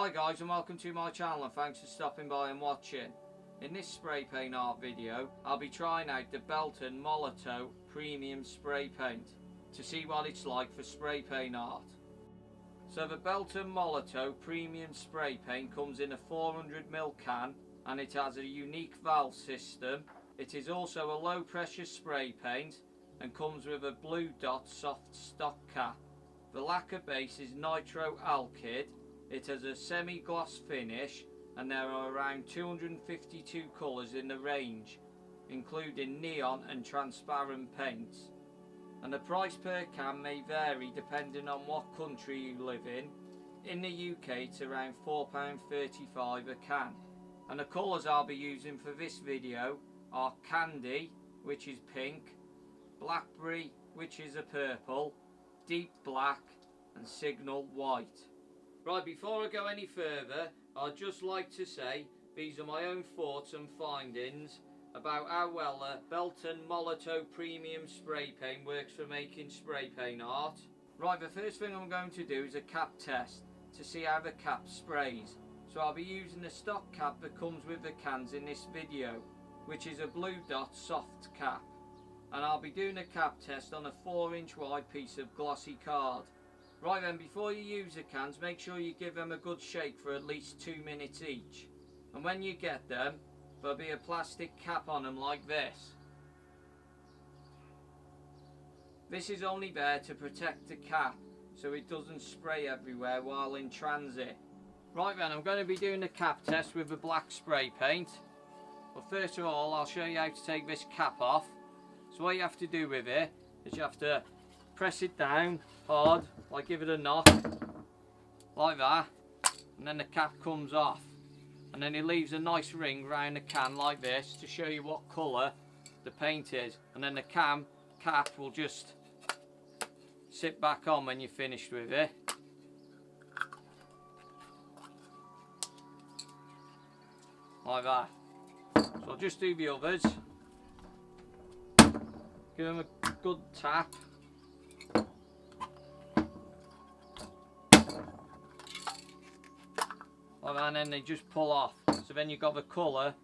Hi guys, and welcome to my channel, and thanks for stopping by and watching. In this spray paint art video, I'll be trying out the Belton Molotow premium spray paint to see what it's like for spray paint art. So the Belton Molotow premium spray paint comes in a 400ml can, and it has a unique valve system. It is also a low pressure spray paint and comes with a blue dot soft stock cap. The lacquer base is nitro alkyd. It has a semi-gloss finish, and there are around 252 colours in the range, including neon and transparent paints. And the price per can may vary depending on what country you live in. In the UK it's around £4.35 a can. And the colours I'll be using for this video are Candy, which is pink, Blackberry, which is a purple, Deep Black and Signal white. Right, before I go any further, I'd just like to say these are my own thoughts and findings about how well a Belton Molotow premium spray paint works for making spray paint art. Right, the first thing I'm going to do is a cap test to see how the cap sprays. So I'll be using the stock cap that comes with the cans in this video, which is a blue dot soft cap. And I'll be doing a cap test on a 4-inch wide piece of glossy card. Right then, before you use the cans, make sure you give them a good shake for at least 2 minutes each. And when you get them, there'll be a plastic cap on them like this. This is only there to protect the cap so it doesn't spray everywhere while in transit. Right then, I'm going to be doing the cap test with the black spray paint. But first of all, I'll show you how to take this cap off. So what you have to do with it is you have to press it down hard, like give it a knock, like that, and then the cap comes off. And then it leaves a nice ring around the can like this to show you what colour the paint is. And then the cap will just sit back on when you're finished with it. Like that. So I'll just do the others. Give them a good tap. And then they just pull off. So then you've got the colour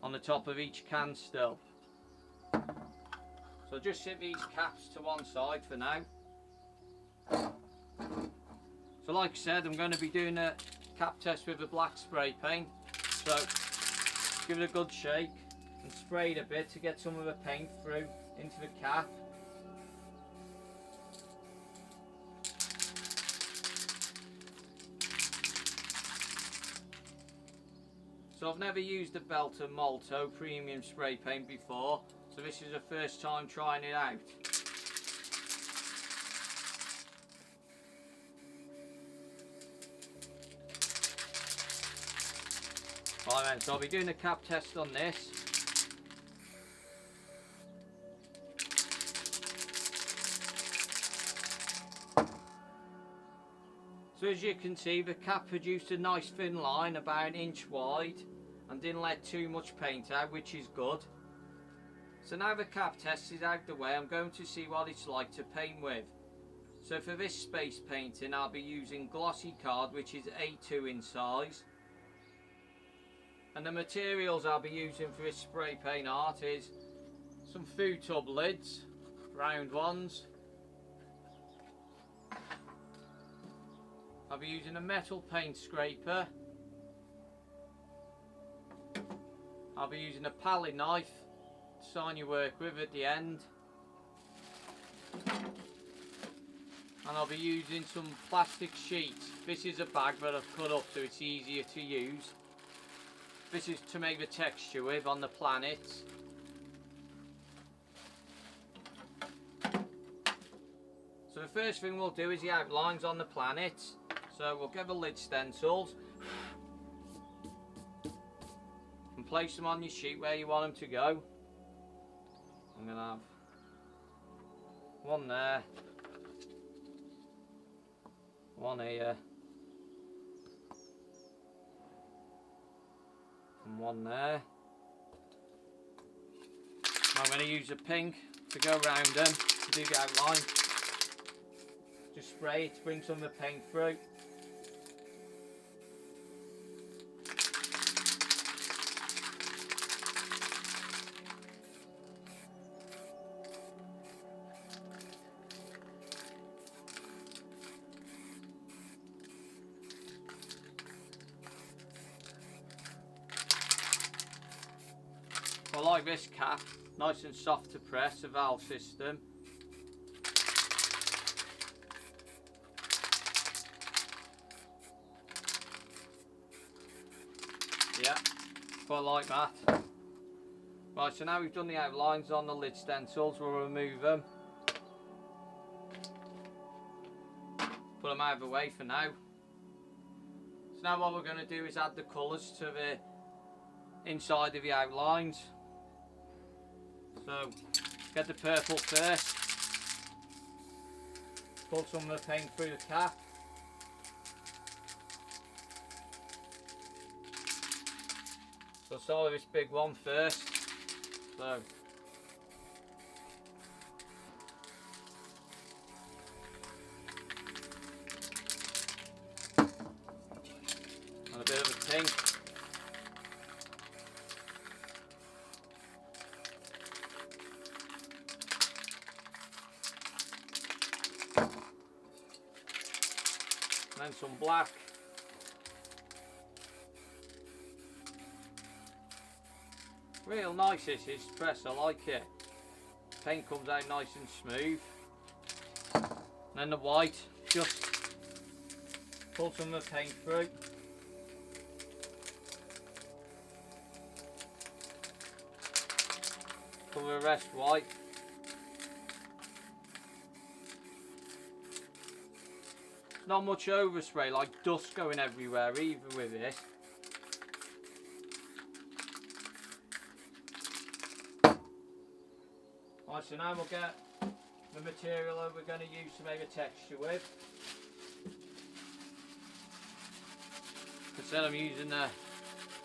on the top of each can still. So just set these caps to one side for now. So like I said, I'm going to be doing a cap test with the black spray paint. So give it a good shake and spray it a bit to get some of the paint through into the cap. So I've never used the Belton Molotow premium spray paint before, so this is the first time trying it out. Right then, so I'll be doing a cap test on this. So as you can see, the cap produced a nice thin line about 1 inch wide and didn't let too much paint out, which is good. So now the cap test is out the way, I'm going to see what it's like to paint with. So for this space painting, I'll be using glossy card, which is A2 in size. And the materials I'll be using for this spray paint art is some food tub lids, round ones. I'll be using a metal paint scraper. I'll be using a palette knife to sign your work with at the end. And I'll be using some plastic sheets. This is a bag that I've cut up so it's easier to use. This is to make the texture with on the planets. So the first thing we'll do is the outlines on the planets. So we'll get the lid stencils and place them on your sheet where you want them to go. I'm going to have one there, one here, and one there. I'm going to use a pink to go around them to do the outline. Just spray it to bring some of the paint through. I like this cap, nice and soft to press, a valve system. Yeah, quite like that. Right, so now we've done the outlines on the lid stencils, we'll remove them. Put them out of the way for now. So now what we're going to do is add the colours to the inside of the outlines. So get the purple first. Pull some of the paint through the cap. So start with this big one first. So and a bit of a pink. And then some black. Real nice this is press, I like it. Paint comes out nice and smooth. And then the white, just pull some of the paint through. Cover the rest white. Not much overspray, like dust going everywhere either with this. Right, so now we'll get the material that we're going to use to make a texture with. Instead I'm using a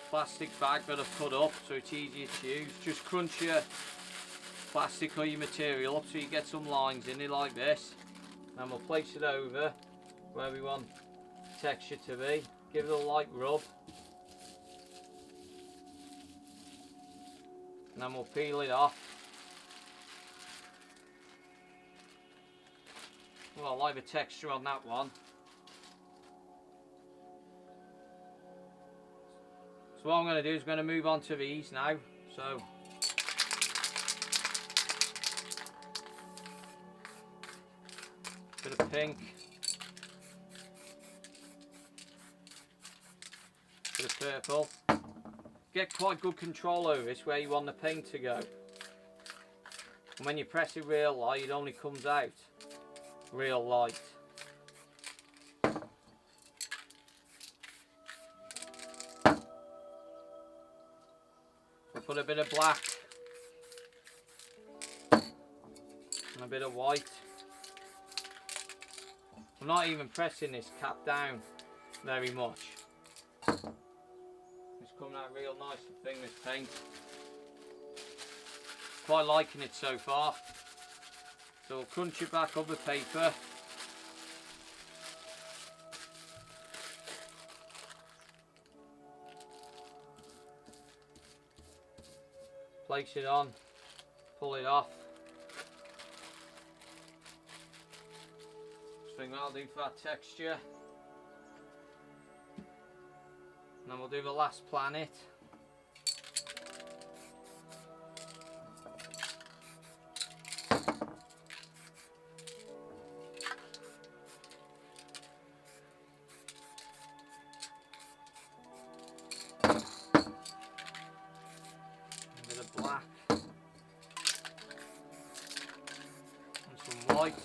plastic bag that I've cut up so it's easier to use. Just crunch your plastic or your material up so you get some lines in it like this. And we'll place it over where we want the texture to be. Give it a light rub. And then we'll peel it off. Well, I like the texture on that one. So what I'm going to do is going to move on to these now. So bit of pink, bit of purple. Get quite good control over this where you want the paint to go. And when you press it real light, it only comes out real light. We'll put a bit of black and a bit of white. I'm not even pressing this cap down very much. It's coming out real nice and thin, this paint. Quite liking it so far. So we'll crunch it back up the paper. Place it on, pull it off. Just think that'll do for that texture. And then we'll do the last planet. Black and some white,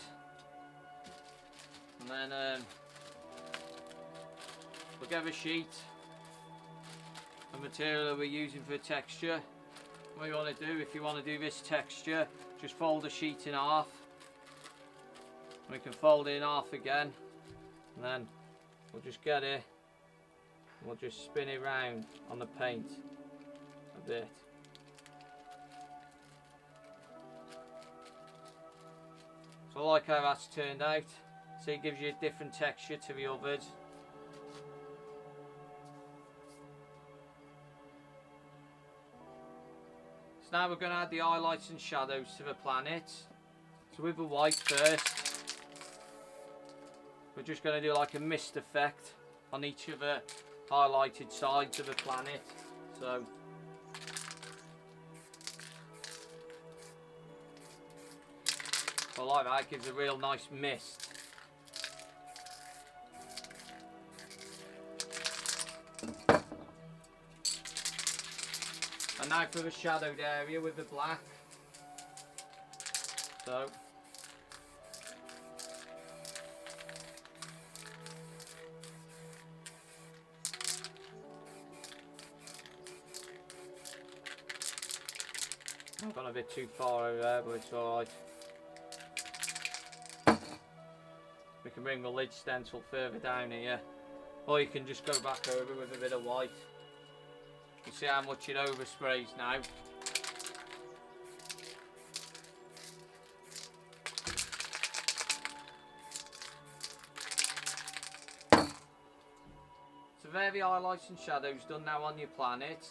and then we'll get a sheet of material that we're using for texture. What you want to do, if you want to do this texture, just fold the sheet in half. We can fold it in half again, and then we'll just get it and we'll just spin it round on the paint a bit. So I like how that's turned out. So it gives you a different texture to the others. So now we're going to add the highlights and shadows to the planet. So with the white first, we're just going to do like a mist effect on each of the highlighted sides of the planet. So I like that, it gives a real nice mist. And now for the shadowed area with the black. So I've gone a bit too far over there, but it's alright. We can bring the lid stencil further down here, or you can just go back over with a bit of white. You see how much it oversprays now. So there the highlights and shadows done now on your planet.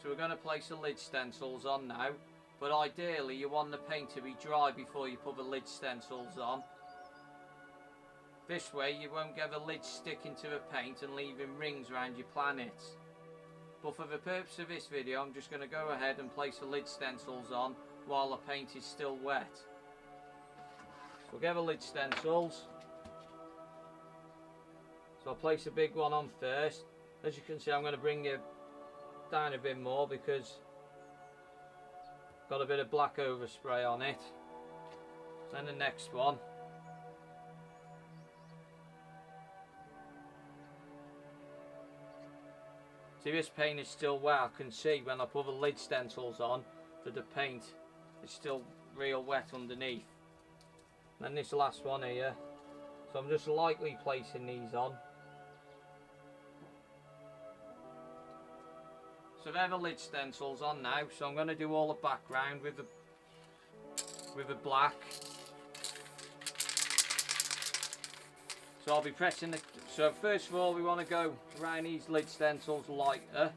So we're going to place the lid stencils on now, but ideally you want the paint to be dry before you put the lid stencils on. This way you won't get the lid sticking to the paint and leaving rings around your planets. But for the purpose of this video, I'm just going to go ahead and place the lid stencils on while the paint is still wet. So we'll get the lid stencils. So I'll place a big one on first. As you can see, I'm going to bring it down a bit more because I've got a bit of black overspray on it. Then the next one. See, this paint is still wet. I can see when I put the lid stencils on that the paint is still real wet underneath. And then this last one here. So I'm just lightly placing these on. So they're the lid stencils on now. So I'm going to do all the background with the black. So I'll be pressing the... So first of all we want to go around these lid stencils lighter.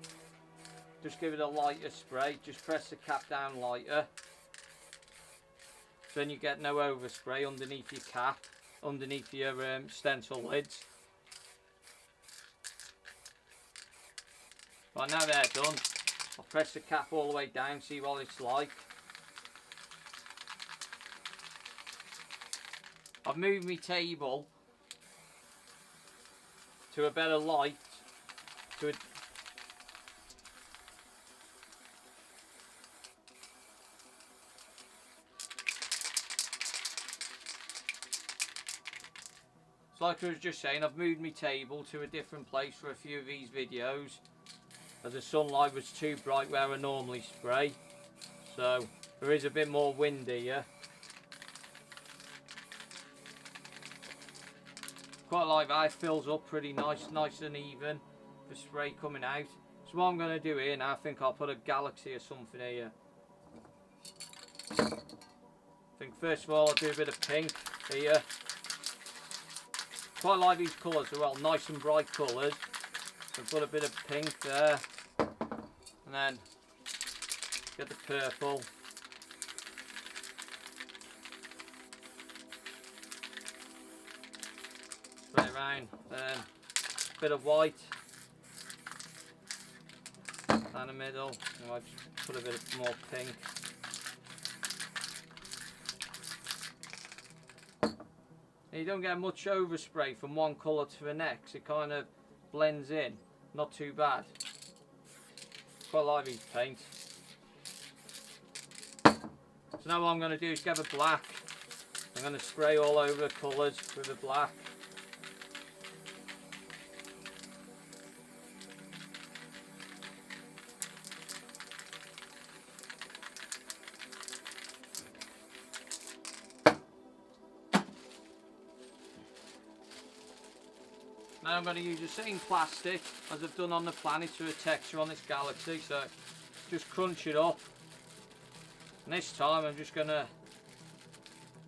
Just give it a lighter spray. Just press the cap down lighter. So then you get no overspray underneath your cap, underneath your stencil lids. Right, now they're done, I'll press the cap all the way down, see what it's like. I've moved my table to a better light, to a so like I was just saying, I've moved my table to a different place for a few of these videos, as the sunlight was too bright where I normally spray, so there is a bit more wind here. Quite like that, it fills up pretty nice and even, the spray coming out. So what I'm going to do here now, I think I'll put a galaxy or something here. I think first of all I'll do a bit of pink here. Quite like these colours, they're well nice and bright colours. So put a bit of pink there, and then get the purple. Spray it around, then a bit of white down the middle, and I'll just put a bit of more pink. And you don't get much overspray from one colour to the next, it kind of blends in, not too bad. Quite like these paints. So now what I'm going to do is get the black. I'm going to spray all over the colours with the black. Now I'm going to use the same plastic as I've done on the planet for a texture on this galaxy, so just crunch it up. And this time I'm just going to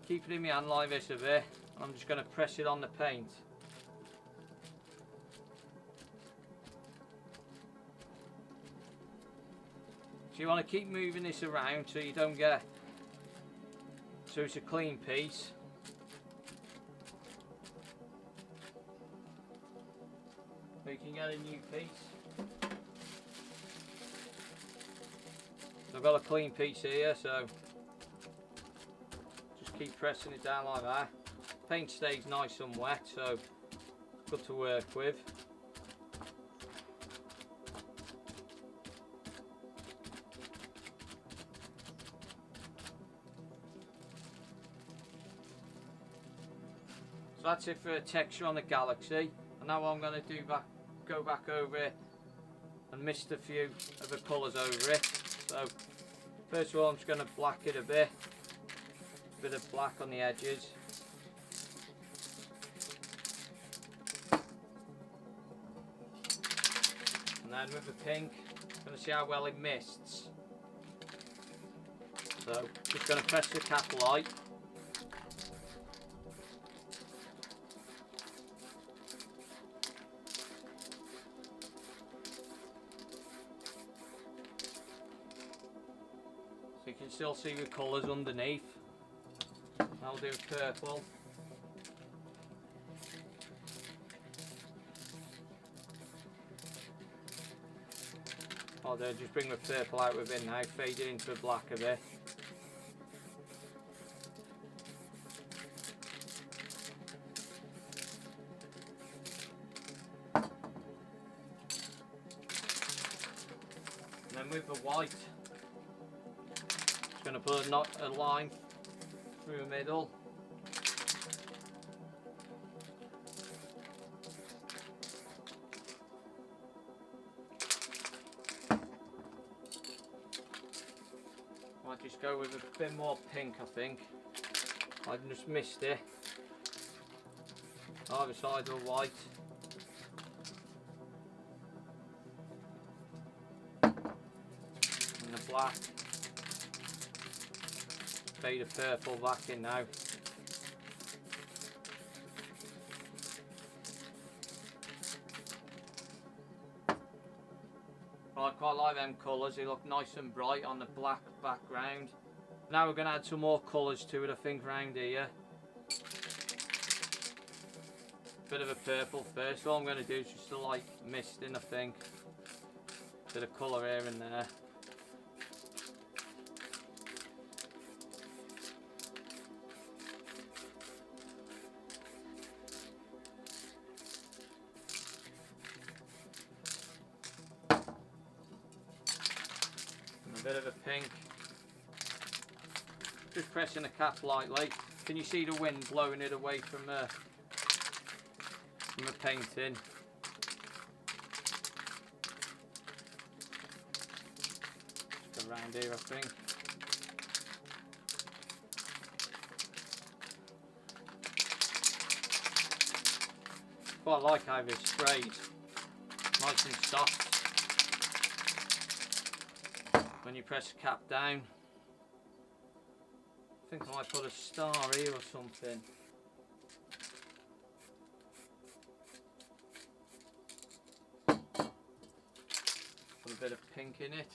keep it in my hand like this a bit. I'm just going to press it on the paint. So you want to keep moving this around so you don't get, so it's a clean piece. We can get a new piece. So I've got a clean piece here, so just just keep pressing it down like that. Paint stays nice and wet, so good to work with. So that's it for a texture on the Galaxy. And now what I'm going to do, go back over it and mist a few of the colours over it. So first of all, I'm just going to black it a bit of black on the edges. And then with the pink, I'm going to see how well it mists. So just going to press the cap light. So you can still see the colours underneath. I'll do purple. I'll do just bring the purple out within now, fade it into the black a bit. And then with the white, just going to put a line through the middle. Might just go with a bit more pink, I think. I just missed it. Either side of the white. And the black. Fade the purple back in now. I quite like them colours, they look nice and bright on the black background. Now we're going to add some more colours to it, I think, round here. Bit of a purple first. All I'm going to do is just a light misting, I think. Bit of colour here and there. A bit of a pink. Just pressing the cap lightly. Can you see the wind blowing it away from the painting? Just around here, I think. Quite like how this sprays. Nice and soft. When you press the cap down, I think I might put a star here or something. Put a bit of pink in it.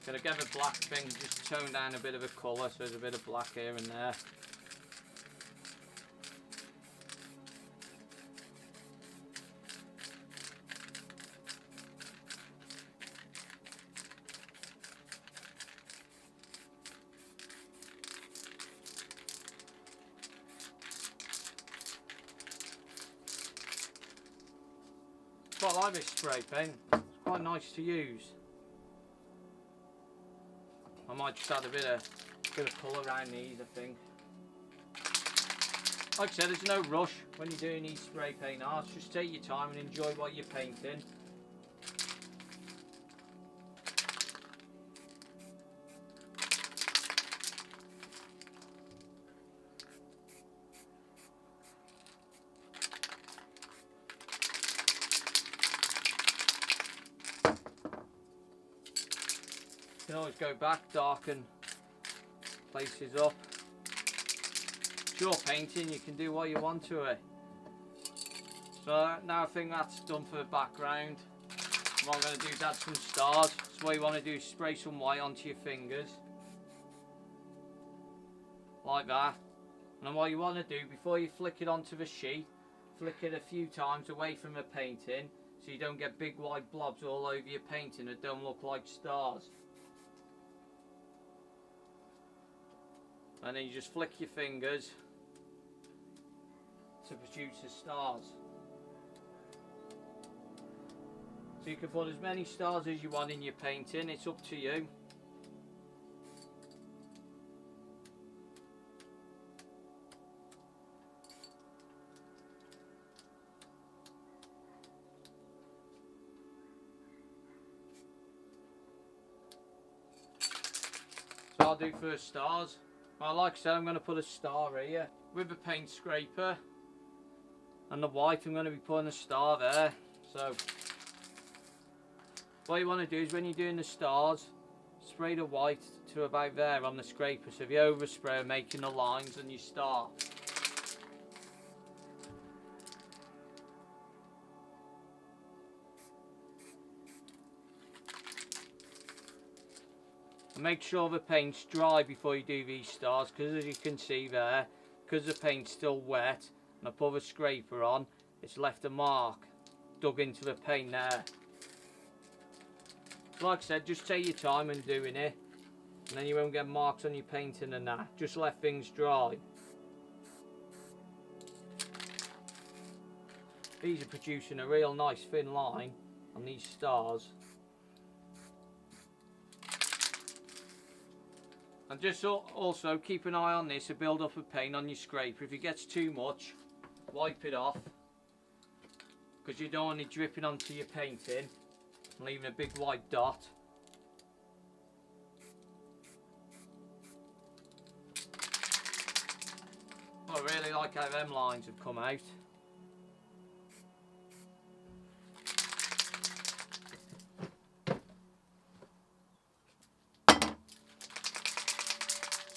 Gonna get the black thing, just tone down a bit of a colour, so there's a bit of black here and there. Quite like this spray paint, it's quite nice to use. I might just add a bit of colour around these, I think. Like I said, there's no rush when you're doing these spray paint arts, just take your time and enjoy what you're painting. You can always go back, darken places up. It's your painting, you can do what you want to it. So now I think that's done for the background. What I'm going to do is add some stars. So what you want to do is spray some white onto your fingers. Like that. And then what you want to do, before you flick it onto the sheet, flick it a few times away from the painting, so you don't get big white blobs all over your painting that don't look like stars. And then you just flick your fingers to produce the stars. So you can put as many stars as you want in your painting, it's up to you. So I'll do first stars. Well, like I said, I'm going to put a star here with a paint scraper, and the white I'm going to be putting a star there. So what you want to do is when you're doing the stars, spray the white to about there on the scraper, so if you overspray making the lines on your star. And make sure the paint's dry before you do these stars, because as you can see there, because the paint's still wet and I put the scraper on, it's left a mark dug into the paint there. Like I said, just take your time in doing it, and then you won't get marks on your painting and that. Just let things dry. These are producing a real nice thin line on these stars. And just also keep an eye on this, a build up of paint on your scraper. If it gets too much, wipe it off, because you don't want it dripping onto your painting and leaving a big white dot. I really like how them lines have come out.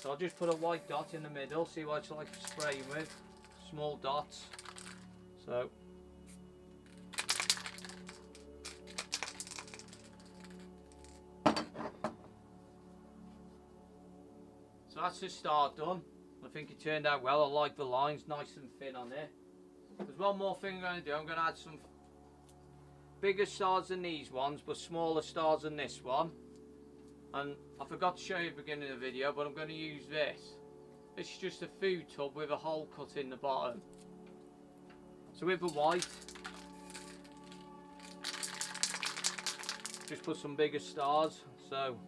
So I'll just put a white dot in the middle, see what it's like spraying with, small dots. So that's the start done. I think it turned out well. I like the lines, nice and thin on it. There's one more thing I'm going to do. I'm going to add some bigger stars than these ones, but smaller stars than this one. And I forgot to show you at the beginning of the video, but I'm going to use this. This is just a food tub with a hole cut in the bottom. So with the white, just put some bigger stars. So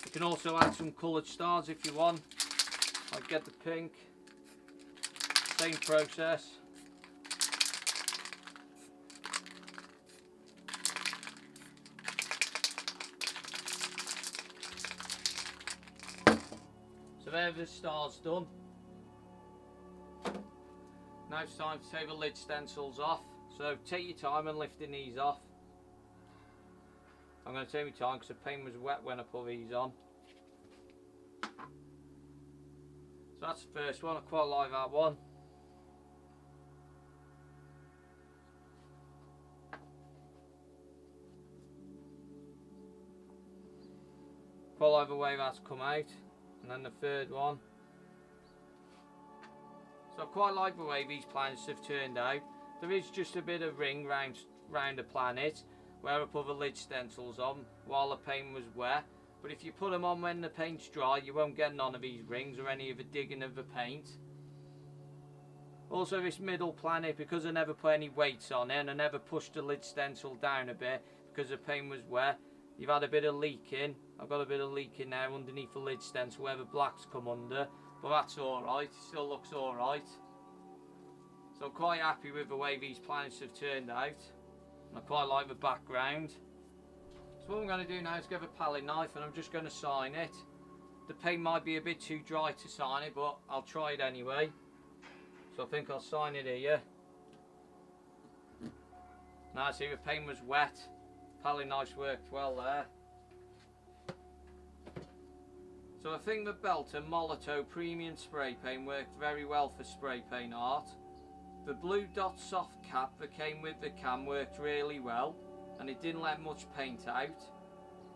you can also add some coloured stars if you want. I'll get the pink. Same process. So there the stars done. Now it's time to take the lid stencils off. So take your time in lifting these off. I'm going to take my time because the paint was wet when I put these on. So that's the first one. I quite like that one. Quite like the way that's come out. And then the third one. So I quite like the way these planets have turned out. There is just a bit of ring round the planet where I put the lid stencils on while the paint was wet. But if you put them on when the paint's dry, you won't get none of these rings or any of the digging of the paint. Also this middle planet, because I never put any weights on it and I never pushed the lid stencil down a bit because the paint was wet, you've had a bit of leaking. I've got a bit of leaking now underneath the lid stencil where the black's come under, but that's alright, it still looks alright. So I'm quite happy with the way these planets have turned out. I quite like the background. So what I'm going to do now is get a palette knife and I'm just going to sign it. The paint might be a bit too dry to sign it, but I'll try it anyway. So I think I'll sign it here. Now see, the paint was wet. Palette knife worked well there. So I think the Belton Molotow Premium Spray Paint worked very well for spray paint art. The blue dot soft cap that came with the can worked really well, and it didn't let much paint out.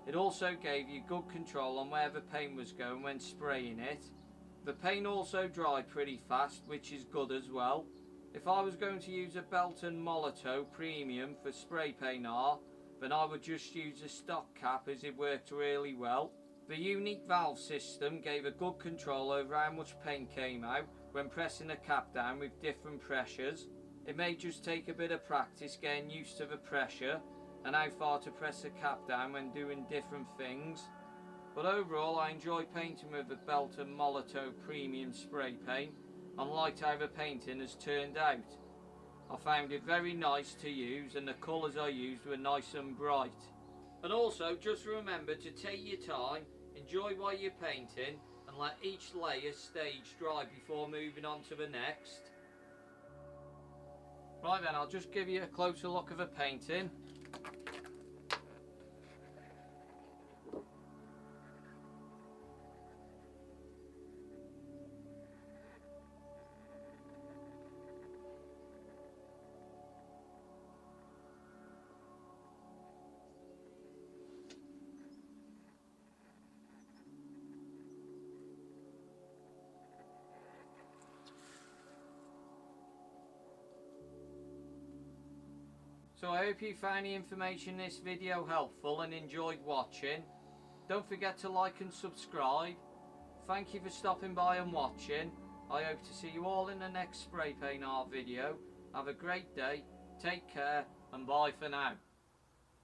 It also gave you good control on where the paint was going when spraying it. The paint also dried pretty fast, which is good as well. If I was going to use a Belton Molotow Premium for spray paint art, then I would just use a stock cap as it worked really well. The unique valve system gave a good control over how much paint came out when pressing the cap down with different pressures. It may just take a bit of practice getting used to the pressure and how far to press the cap down when doing different things. But overall I enjoy painting with the Belton Molotow Premium spray paint and liked how the painting has turned out. I found it very nice to use and the colours I used were nice and bright. And also just remember to take your time, enjoy while you're painting and let each layer stage dry before moving on to the next. Right then, I'll just give you a closer look of the painting. So I hope you found the information in this video helpful and enjoyed watching. Don't forget to like and subscribe. Thank you for stopping by and watching. I hope to see you all in the next spray paint art video. Have a great day, take care and bye for now.